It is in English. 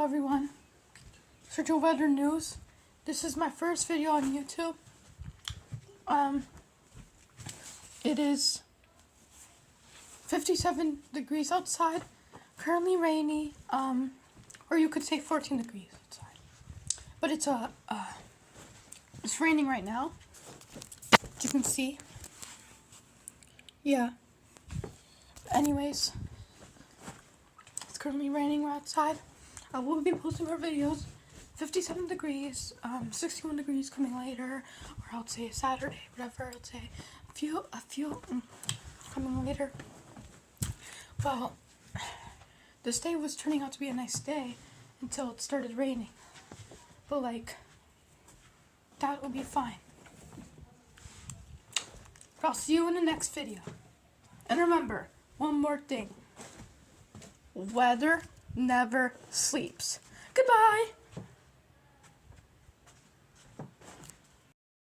Hello everyone, Searching Weather News. This is my first video on YouTube. It is 57 degrees outside, currently rainy, or you could say 14 degrees outside. But it's raining right now, as you can see. Yeah. Anyways, it's currently raining outside. I will be posting more videos. 57 degrees, 61 degrees coming later, or I'll say Saturday, whatever. I'll say a few coming later. Well, this day was turning out to be a nice day until it started raining. But that will be fine. But I'll see you in the next video. And remember, one more thing. Weather never sleeps. Goodbye!